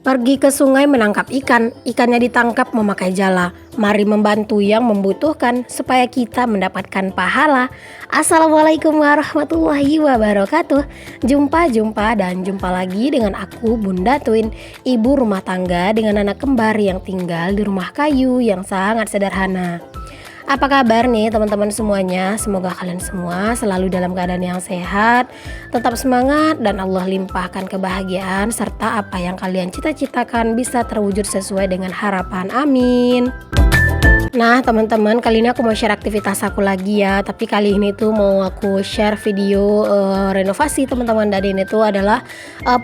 Pergi ke sungai menangkap ikan, ikannya ditangkap memakai jala. Mari membantu yang membutuhkan supaya kita mendapatkan pahala. Assalamualaikum warahmatullahi wabarakatuh. Jumpa dan jumpa lagi dengan aku Bunda Twin, ibu rumah tangga dengan anak kembar yang tinggal di rumah kayu yang sangat sederhana. Apa kabar nih teman-teman semuanya? Semoga kalian semua selalu dalam keadaan yang sehat, tetap semangat dan Allah limpahkan kebahagiaan serta apa yang kalian cita-citakan bisa terwujud sesuai dengan harapan. Amin. Nah teman-teman, kali ini aku mau share aktivitas aku lagi ya. Tapi kali ini tuh mau aku share video renovasi teman-teman. Dan ini tuh adalah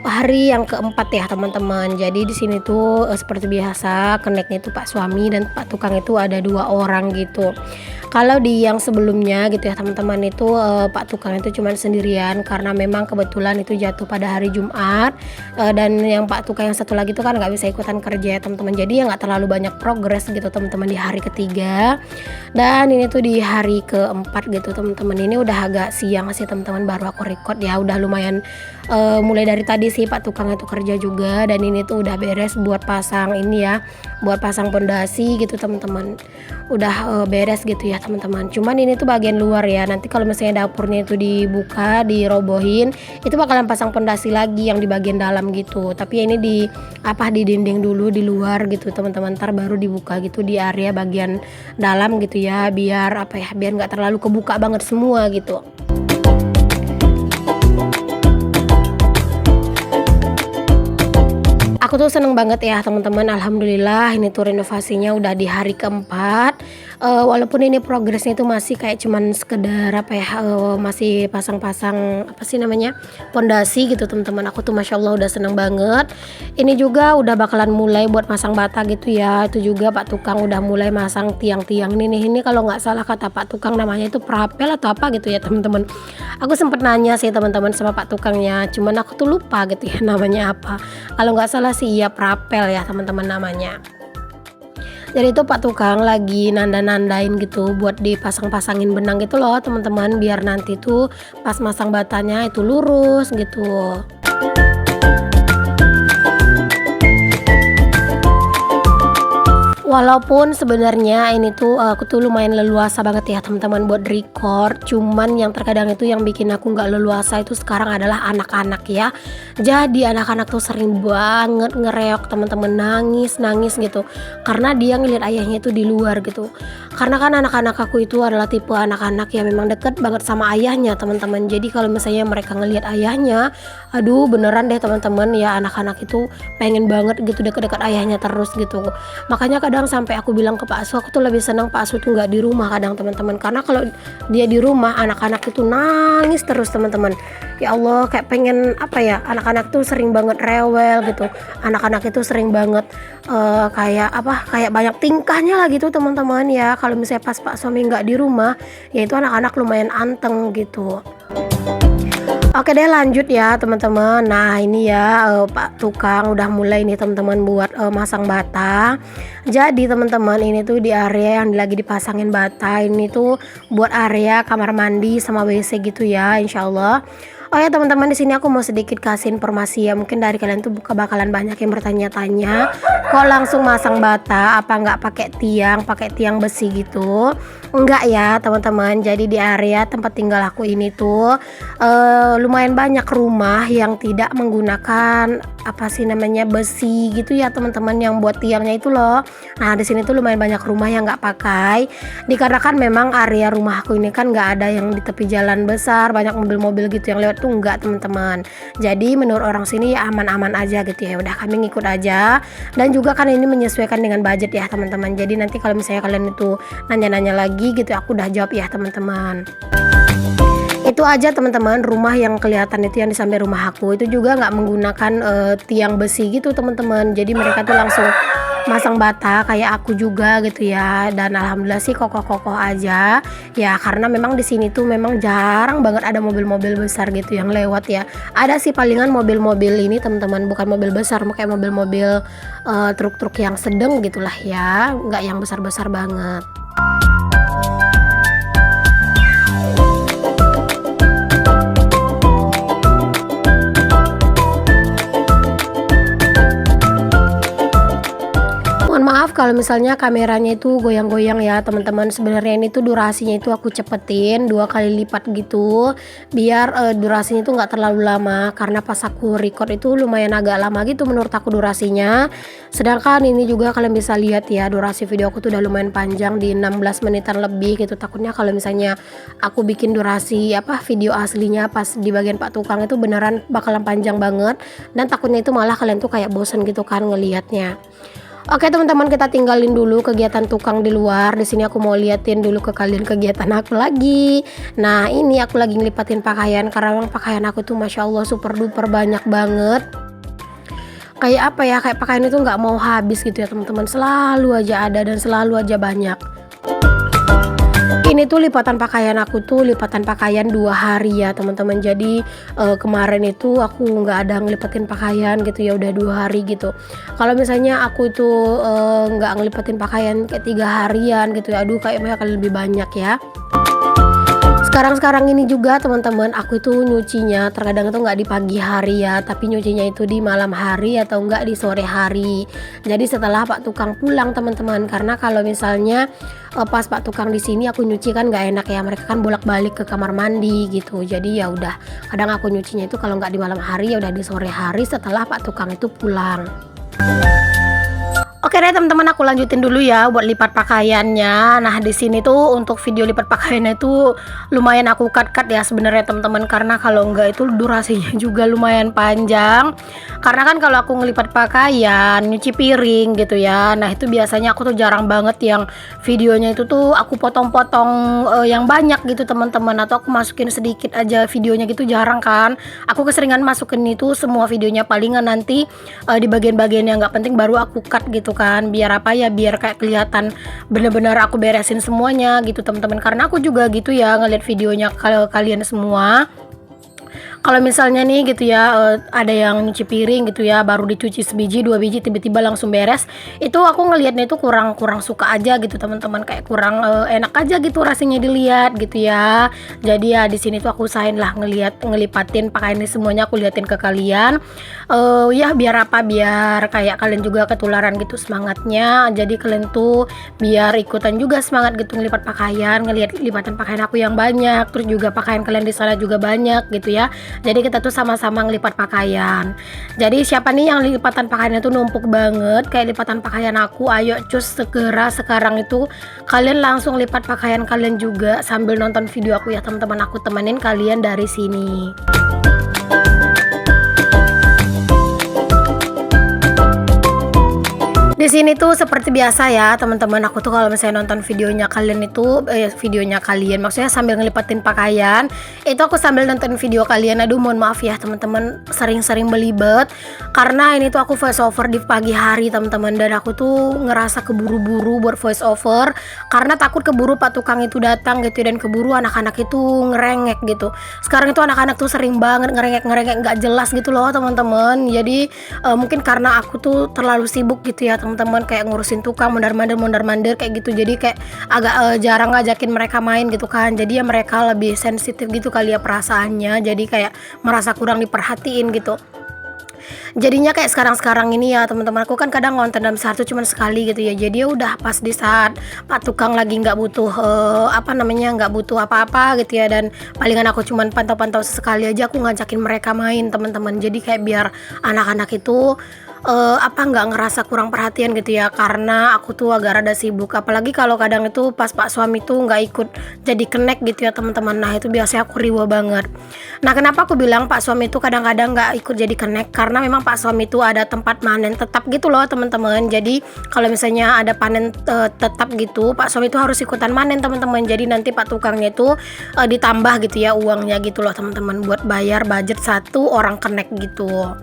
hari yang keempat ya teman-teman. Jadi di sini tuh seperti biasa keneknya itu Pak suami dan Pak tukang itu ada 2 orang gitu. Kalau di yang sebelumnya gitu ya teman-teman itu Pak tukang itu cuma sendirian karena memang kebetulan itu jatuh pada hari Jumat. Dan yang Pak tukang yang satu lagi tuh kan nggak bisa ikutan kerja ya teman-teman. Jadi ya nggak terlalu banyak progres gitu teman-teman di hari ketiga. Dan ini tuh di hari keempat gitu teman-teman. Ini udah agak siang sih teman-teman, baru aku record ya. Udah lumayan mulai dari tadi sih Pak tukang itu kerja juga. Dan ini tuh udah beres buat pasang ini ya, buat pasang pondasi gitu teman-teman. Udah beres gitu ya teman-teman. Cuman ini tuh bagian luar ya. Nanti kalau misalnya dapurnya itu dibuka, dirobohin, itu bakalan pasang pondasi lagi yang di bagian dalam gitu. Tapi ini di dinding dulu di luar gitu teman-teman. Ntar baru dibuka gitu di area bagian dalam gitu ya, biar biar nggak terlalu kebuka banget semua gitu. Aku tuh seneng banget ya teman-teman, alhamdulillah ini tuh renovasinya udah di hari keempat. Walaupun ini progresnya itu masih kayak cuman sekedar masih pasang-pasang pondasi gitu teman-teman. Aku tuh masya Allah udah seneng banget. Ini juga udah bakalan mulai buat masang bata gitu ya. Itu juga Pak tukang udah mulai masang tiang-tiang ini kalau nggak salah kata Pak tukang namanya itu prapel atau apa gitu ya teman-teman. Aku sempet nanya sih teman-teman sama Pak tukangnya, cuman aku tuh lupa gitu ya namanya apa. Kalau nggak salah sih ya prapel ya teman-teman namanya. Jadi itu Pak tukang lagi nanda-nandain gitu buat dipasang-pasangin benang gitu loh teman-teman, biar nanti tuh pas masang batanya itu lurus gitu. Walaupun sebenarnya ini tuh aku tuh lumayan leluasa banget ya teman-teman buat record. Cuman yang terkadang itu yang bikin aku nggak leluasa itu sekarang adalah anak-anak ya. Jadi anak-anak tuh sering banget ngereok teman-teman, nangis gitu. Karena dia ngeliat ayahnya itu di luar gitu. Karena kan anak-anak aku itu adalah tipe anak-anak yang memang deket banget sama ayahnya teman-teman. Jadi kalau misalnya mereka ngeliat ayahnya, aduh beneran deh teman-teman ya, anak-anak itu pengen banget gitu deket-deket ayahnya terus gitu. Makanya kadang sampai aku bilang ke Pak Asu, aku tuh lebih senang Pak Asu tuh nggak di rumah kadang teman-teman, karena kalau dia di rumah anak-anak itu nangis terus teman-teman. Ya Allah, kayak pengen anak-anak tuh sering banget rewel gitu, anak-anak itu sering banget kayak banyak tingkahnya lah gitu teman-teman ya. Kalau misalnya pas Pak suami nggak di rumah, ya itu anak-anak lumayan anteng gitu. Oke deh lanjut ya teman-teman. Nah ini ya Pak tukang udah mulai nih teman-teman buat masang bata. Jadi teman-teman ini tuh di area yang lagi dipasangin bata ini tuh buat area kamar mandi sama WC gitu ya insyaallah. Oh ya teman-teman, di sini aku mau sedikit kasih informasi ya, mungkin dari kalian tuh bakalan banyak yang bertanya-tanya, kok langsung masang bata, apa nggak pakai tiang besi gitu? Enggak ya teman-teman. Jadi di area tempat tinggal aku ini tuh lumayan banyak rumah yang tidak menggunakan besi gitu ya teman-teman, yang buat tiangnya itu loh. Nah di sini tuh lumayan banyak rumah yang nggak pakai, dikarenakan memang area rumah aku ini kan nggak ada yang di tepi jalan besar, banyak mobil-mobil gitu yang lewat tuh enggak teman-teman. Jadi menurut orang sini ya aman-aman aja gitu ya. Udah kami ngikut aja. Dan juga kan ini menyesuaikan dengan budget ya teman-teman. Jadi nanti kalau misalnya kalian itu nanya-nanya lagi gitu, aku udah jawab ya teman-teman. Itu aja teman-teman, rumah yang kelihatan itu yang di samping rumah aku itu juga nggak menggunakan tiang besi gitu teman-teman. Jadi mereka tuh langsung masang bata kayak aku juga gitu ya. Dan alhamdulillah sih kokoh-kokoh aja ya, karena memang di sini tuh memang jarang banget ada mobil-mobil besar gitu yang lewat ya. Ada sih palingan mobil-mobil ini teman-teman, bukan mobil besar, kayak mobil-mobil truk-truk yang sedang gitulah ya, nggak yang besar-besar banget. maaf kalau misalnya kameranya itu goyang-goyang ya teman-teman. Sebenarnya ini tuh durasinya itu aku cepetin 2 kali lipat gitu, biar durasinya itu nggak terlalu lama, karena pas aku record itu lumayan agak lama gitu menurut aku durasinya. Sedangkan ini juga kalian bisa lihat ya, durasi video aku tuh udah lumayan panjang di 16 menitan lebih gitu. Takutnya kalau misalnya aku bikin durasi video aslinya pas di bagian Pak Tukang itu beneran bakalan panjang banget, dan takutnya itu malah kalian tuh kayak bosen gitu kan ngelihatnya. Oke teman-teman, kita tinggalin dulu kegiatan tukang di luar. Di sini aku mau liatin dulu ke kalian kegiatan aku lagi. Nah ini aku lagi ngelipatin pakaian, karena memang pakaian aku tuh masya Allah super duper banyak banget. Kayak kayak pakaian itu nggak mau habis gitu ya teman-teman. Selalu aja ada dan selalu aja banyak. Ini tuh lipatan pakaian aku tuh lipatan pakaian 2 hari ya teman-teman. Jadi kemarin itu aku nggak ada ngelipatin pakaian gitu ya, udah 2 hari gitu. Kalau misalnya aku itu nggak ngelipatin pakaian kayak 3 harian gitu ya, aduh kayaknya akan lebih banyak ya. Sekarang ini juga teman-teman, aku itu nyucinya terkadang itu nggak di pagi hari ya, tapi nyucinya itu di malam hari atau enggak di sore hari. Jadi setelah Pak Tukang pulang teman-teman, karena kalau misalnya pas Pak Tukang di sini aku nyuci kan nggak enak ya, mereka kan bolak-balik ke kamar mandi gitu. Jadi ya udah, kadang aku nyucinya itu kalau nggak di malam hari ya udah di sore hari setelah Pak Tukang itu pulang. Oke deh teman-teman, aku lanjutin dulu ya buat lipat pakaiannya. Nah di sini tuh untuk video lipat pakaiannya itu lumayan aku cut ya sebenarnya teman-teman, karena kalau enggak itu durasinya juga lumayan panjang. Karena kan kalau aku ngelipat pakaian, nyuci piring gitu ya, nah itu biasanya aku tuh jarang banget yang videonya itu tuh aku potong-potong yang banyak gitu teman-teman, atau aku masukin sedikit aja videonya gitu, jarang kan. Aku keseringan masukin itu semua videonya, palingan nanti di bagian-bagian yang nggak penting baru aku cut gitu kan, biar biar kayak kelihatan bener-bener aku beresin semuanya gitu teman-teman. Karena aku juga gitu ya ngeliat videonya kalian semua. Kalau misalnya nih gitu ya ada yang nyuci piring gitu ya, baru dicuci sebiji 2 biji tiba-tiba langsung beres, itu aku ngelihatnya itu kurang suka aja gitu teman-teman, kayak kurang enak aja gitu rasanya dilihat gitu ya. Jadi ya di sini tuh aku usahain lah ngelipatin pakaian ini semuanya, aku liatin ke kalian ya biar biar kayak kalian juga ketularan gitu semangatnya. Jadi kalian tuh biar ikutan juga semangat gitu ngelipat pakaian, ngelihat lipatan pakaian aku yang banyak, terus juga pakaian kalian di sana juga banyak gitu ya. Jadi kita tuh sama-sama ngelipat pakaian. Jadi siapa nih yang lipatan pakaiannya tuh numpuk banget kayak lipatan pakaian aku, ayo cus segera sekarang itu kalian langsung lipat pakaian kalian juga sambil nonton video aku ya teman-teman. Aku temenin kalian dari sini. Di sini tuh seperti biasa ya teman-teman, aku tuh kalau misalnya nonton videonya kalian itu maksudnya sambil ngelipatin pakaian, itu aku sambil nonton video kalian. Aduh mohon maaf ya teman-teman, sering-sering belibet karena ini tuh aku voice over di pagi hari teman-teman, dan aku tuh ngerasa keburu-buru buat voice over karena takut keburu Pak Tukang itu datang gitu, dan keburu anak-anak itu ngerengek gitu. Sekarang itu anak-anak tuh sering banget ngerengek nggak jelas gitu loh teman-teman. Jadi mungkin karena aku tuh terlalu sibuk gitu ya teman-teman, kayak ngurusin tukang mondar-mandir kayak gitu, jadi kayak agak jarang ngajakin mereka main gitu kan. Jadi ya mereka lebih sensitif gitu kali ya perasaannya, jadi kayak merasa kurang diperhatiin gitu. Jadinya kayak sekarang ini ya teman-teman, aku kan kadang ngonten dalam sehari cuma sekali gitu ya. Jadi ya udah pas di saat Pak Tukang lagi nggak butuh nggak butuh apa-apa gitu ya, dan palingan aku cuman pantau-pantau sesekali aja aku ngajakin mereka main teman-teman. Jadi kayak biar anak-anak itu nggak ngerasa kurang perhatian gitu ya, karena aku tuh agak rada sibuk. Apalagi kalau kadang itu pas Pak suami tuh nggak ikut jadi connect gitu ya teman-teman. Nah itu biasanya aku riwa banget. Nah kenapa aku bilang Pak suami tuh kadang-kadang nggak ikut jadi connect, karena memang Pak suami tuh ada tempat panen tetap gitu loh teman-teman. Jadi kalau misalnya ada panen tetap gitu, Pak suami tuh harus ikutan panen teman-teman. Jadi nanti Pak Tukangnya itu ditambah gitu ya uangnya gitu loh teman-teman, buat bayar budget satu orang connect gitu.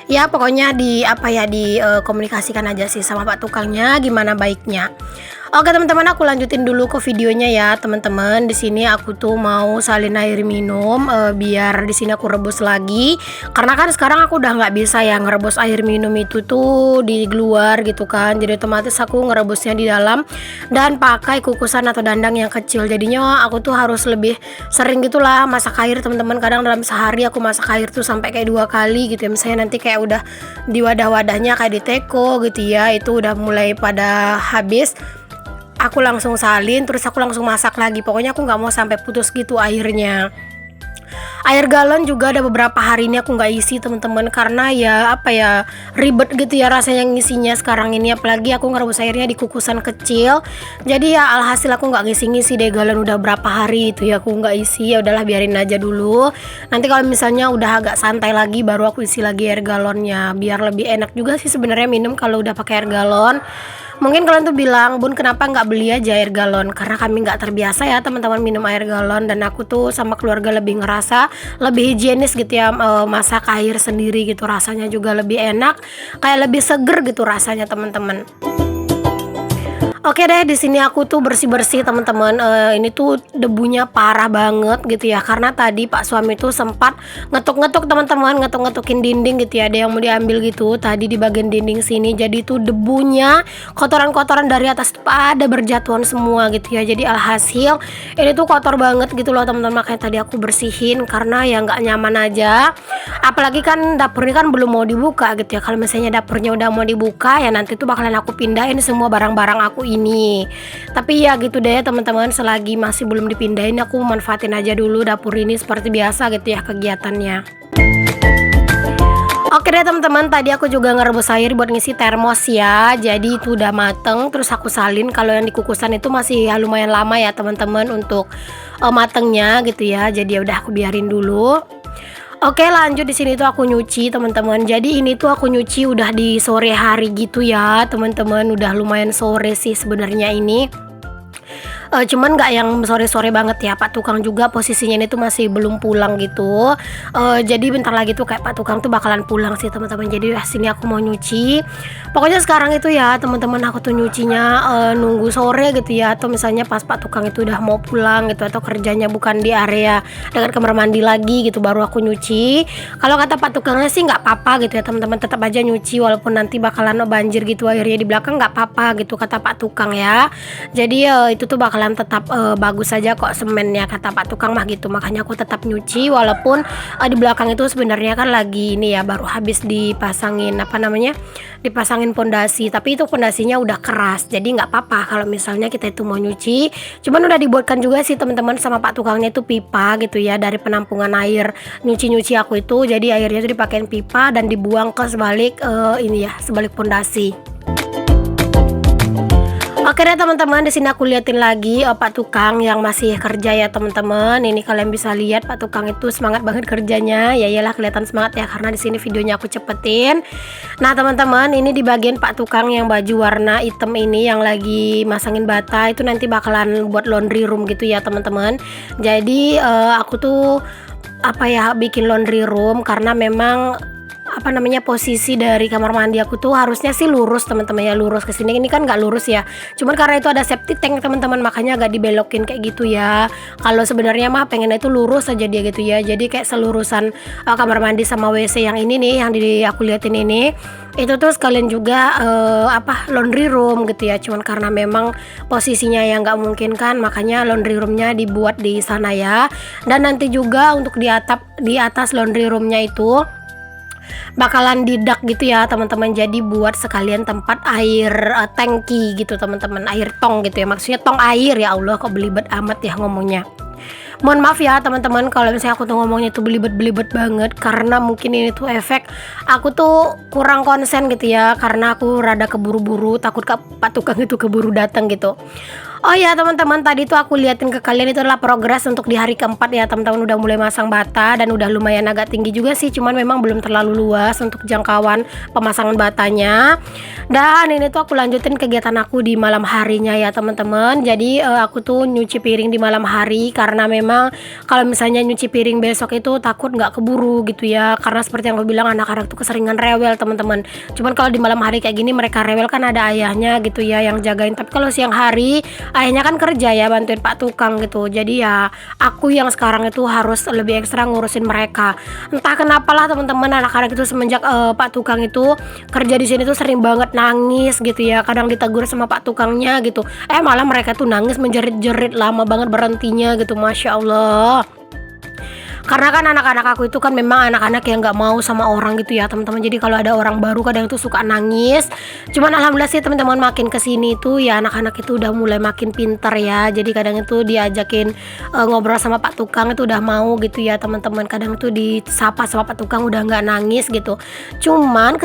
Ya pokoknya dikomunikasikan aja sih sama Pak Tukangnya gimana baiknya. Oke teman-teman, aku lanjutin dulu ke videonya ya teman-teman. Di sini aku tuh mau salin air minum, biar di sini aku rebus lagi. Karena kan sekarang aku udah nggak bisa ya ngerebus air minum itu tuh di luar gitu kan. Jadi otomatis aku ngerebusnya di dalam dan pakai kukusan atau dandang yang kecil. Jadinya aku tuh harus lebih sering gitulah masak air teman-teman. Kadang dalam sehari aku masak air tuh sampai kayak 2 kali gitu ya. Misalnya nanti kayak udah di wadah-wadahnya kayak di teko gitu ya, itu udah mulai pada habis, aku langsung salin terus aku langsung masak lagi. Pokoknya aku nggak mau sampai putus gitu airnya. Air galon juga ada beberapa hari ini aku nggak isi teman-teman, karena ya apa ya, ribet gitu ya rasanya ngisinya sekarang ini, apalagi aku ngerebus airnya di kukusan kecil. Jadi ya alhasil aku nggak ngisi-ngisi deh galon, udah berapa hari itu ya aku nggak isi. Ya udahlah, biarin aja dulu, nanti kalau misalnya udah agak santai lagi baru aku isi lagi air galonnya, biar lebih enak juga sih sebenarnya minum kalau udah pakai air galon. Mungkin kalian tuh bilang, Bun kenapa nggak beli aja air galon? Karena kami nggak terbiasa ya teman-teman minum air galon, dan aku tuh sama keluarga lebih ngerasa lebih higienis gitu ya, masak air sendiri gitu, rasanya juga lebih enak, kayak lebih seger gitu rasanya teman-teman. Oke deh, di sini aku tuh bersih-bersih teman-teman. Ini tuh debunya parah banget gitu ya, karena tadi Pak suami tuh sempat ngetuk-ngetuk teman-teman, ngetuk-ngetukin dinding gitu ya, ada yang mau diambil gitu tadi di bagian dinding sini. Jadi tuh debunya, kotoran-kotoran dari atas tuh pada berjatuhan semua gitu ya. Jadi alhasil ini tuh kotor banget gitu loh teman-teman, makanya tadi aku bersihin karena ya nggak nyaman aja. Apalagi kan dapurnya kan belum mau dibuka gitu ya. Kalau misalnya dapurnya udah mau dibuka ya nanti tuh bakalan aku pindahin semua barang-barang aku ini. Tapi ya gitu deh teman-teman, selagi masih belum dipindahin aku manfaatin aja dulu dapur ini seperti biasa gitu ya kegiatannya. Oke deh teman-teman, tadi aku juga ngerebus air buat ngisi termos ya. Jadi itu udah mateng, terus aku salin. Kalau yang di kukusan itu masih ya lumayan lama ya teman-teman untuk matengnya gitu ya. Jadi ya udah aku biarin dulu. Oke lanjut, di sini tuh aku nyuci teman-teman. Jadi ini tuh aku nyuci udah di sore hari gitu ya teman-teman. Udah lumayan sore sih sebenarnya ini. Cuman nggak yang sore-sore banget ya, Pak tukang juga posisinya ini tuh masih belum pulang gitu. Jadi bentar lagi tuh kayak Pak tukang tuh bakalan pulang sih teman-teman. Jadi sini aku mau nyuci. Pokoknya sekarang itu ya teman-teman, aku tuh nyucinya nunggu sore gitu ya, atau misalnya pas Pak tukang itu udah mau pulang gitu, atau kerjanya bukan di area dekat kamar mandi lagi gitu, baru aku nyuci. Kalau kata Pak tukangnya sih nggak apa-apa gitu ya teman-teman, tetap aja nyuci walaupun nanti bakalan banjir gitu airnya di belakang, nggak apa-apa gitu kata Pak tukang ya. Jadi itu tuh bakalan tetap bagus saja kok semennya kata Pak tukang mah gitu. Makanya aku tetap nyuci walaupun di belakang itu sebenarnya kan lagi ini ya, baru habis dipasangin apa namanya, dipasangin pondasi, tapi itu pondasinya udah keras. Jadi nggak apa-apa kalau misalnya kita itu mau nyuci. Cuman udah dibuatkan juga sih teman-teman sama Pak tukangnya itu pipa gitu ya, dari penampungan air nyuci-nyuci aku itu. Jadi airnya itu dipakein pipa dan dibuang ke sebalik ini ya, sebalik pondasi. Oke deh teman-teman, di sini aku liatin lagi Pak tukang yang masih kerja ya teman-teman. Ini kalian bisa lihat Pak tukang itu semangat banget kerjanya. Ya iyalah kelihatan semangat ya, karena di sini videonya aku cepetin. Nah teman-teman, ini di bagian Pak tukang yang baju warna hitam ini yang lagi masangin bata itu nanti bakalan buat laundry room gitu ya teman-teman. Jadi aku tuh apa ya, bikin laundry room karena memang apa namanya, posisi dari kamar mandi aku tuh harusnya sih lurus teman-teman ya, lurus ke sini. Ini kan nggak lurus ya, cuman karena itu ada septic tank teman-teman, makanya agak dibelokin kayak gitu ya. Kalau sebenarnya mah pengennya itu lurus aja dia gitu ya, jadi kayak selurusan kamar mandi sama WC yang ini nih yang aku liatin ini, itu tuh sekalian juga apa, laundry room gitu ya. Cuman karena memang posisinya yang nggak mungkin kan, makanya laundry roomnya dibuat di sana ya. Dan nanti juga untuk di atas laundry roomnya itu bakalan didak gitu ya teman-teman, jadi buat sekalian tempat air tangki gitu teman-teman, air tong gitu ya, maksudnya tong air. Ya Allah kok belibet amat ya ngomongnya. Mohon maaf ya teman-teman kalau misalnya aku tuh ngomongnya tuh belibet-belibet banget, karena mungkin ini tuh efek aku tuh kurang konsen gitu ya, karena aku rada keburu-buru, takut Pak tukang itu keburu datang gitu. Oh ya teman-teman, tadi tuh aku liatin ke kalian itu adalah progres untuk di hari keempat ya teman-teman, udah mulai masang bata dan udah lumayan agak tinggi juga sih, cuman memang belum terlalu luas untuk jangkauan pemasangan batanya. Dan ini tuh aku lanjutin kegiatan aku di malam harinya ya teman-teman. Jadi aku tuh nyuci piring di malam hari karena memang kalau misalnya nyuci piring besok itu takut nggak keburu gitu ya, karena seperti yang aku bilang anak-anak tuh keseringan rewel teman-teman. Cuman kalau di malam hari kayak gini mereka rewel kan ada ayahnya gitu ya yang jagain, tapi kalau siang hari ayahnya kan kerja ya bantuin pak tukang gitu, jadi ya aku yang sekarang itu harus lebih ekstra ngurusin mereka. Entah kenapa lah teman-teman, anak-anak itu semenjak pak tukang itu kerja di sini tuh sering banget nangis gitu ya, kadang ditegur sama pak tukangnya gitu, malah mereka tuh nangis menjerit-jerit lama banget berhentinya gitu, masya Allah. Karena kan anak-anak aku itu kan memang anak-anak yang nggak mau sama orang gitu ya teman-teman. Jadi kalau ada orang baru kadang itu suka nangis. Cuman alhamdulillah sih teman-teman, makin kesini tuh ya anak-anak itu udah mulai makin pinter ya. Jadi kadang itu diajakin ngobrol sama pak tukang itu udah mau gitu ya teman-teman. Kadang itu disapa sama pak tukang udah nggak nangis gitu. Cuman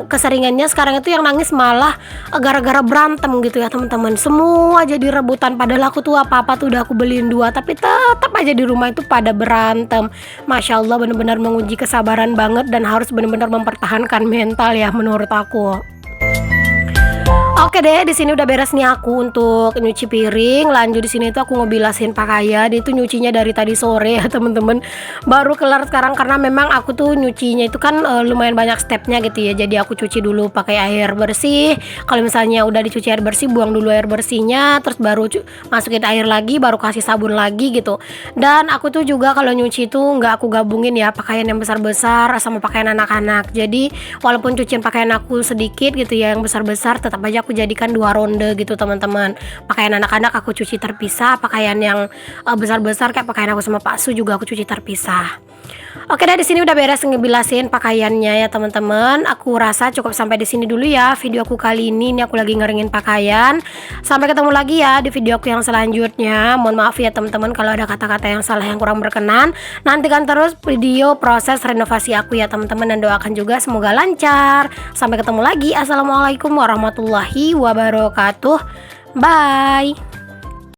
keseringannya sekarang itu yang nangis malah gara-gara berantem gitu ya teman-teman. Semua jadi rebutan, padahal aku tuh apa-apa tuh udah aku beliin 2, tapi tetap aja di rumah itu pada berantem. Masya Allah, benar-benar menguji kesabaran banget dan harus benar-benar mempertahankan mental ya menurut aku. Oke deh, di sini udah beres nih aku untuk nyuci piring. Lanjut di sini tuh aku ngebilasin pakaian. Dia itu nyucinya dari tadi sore ya temen-temen. Baru kelar sekarang karena memang aku tuh nyucinya itu kan lumayan banyak stepnya gitu ya. Jadi aku cuci dulu pakai air bersih. Kalau misalnya udah dicuci air bersih, buang dulu air bersihnya, terus baru masukin air lagi, baru kasih sabun lagi gitu. Dan aku tuh juga kalau nyuci itu nggak aku gabungin ya pakaian yang besar-besar sama pakaian anak-anak. Jadi walaupun cucian pakaian aku sedikit gitu ya yang besar-besar, tetap aja aku jadikan 2 ronde gitu teman-teman. Pakaian anak-anak aku cuci terpisah, pakaian yang besar-besar kayak pakaian aku sama Pak Su juga aku cuci terpisah. Oke deh, di sini udah beres ngebilasin pakaiannya ya teman-teman. Aku rasa cukup sampai di sini dulu ya video aku kali ini. Ini aku lagi ngeringin pakaian. Sampai ketemu lagi ya di video aku yang selanjutnya. Mohon maaf ya teman-teman kalau ada kata-kata yang salah yang kurang berkenan. Nantikan terus video proses renovasi aku ya teman-teman, dan doakan juga semoga lancar. Sampai ketemu lagi. Assalamualaikum warahmatullahi wabarakatuh. Bye.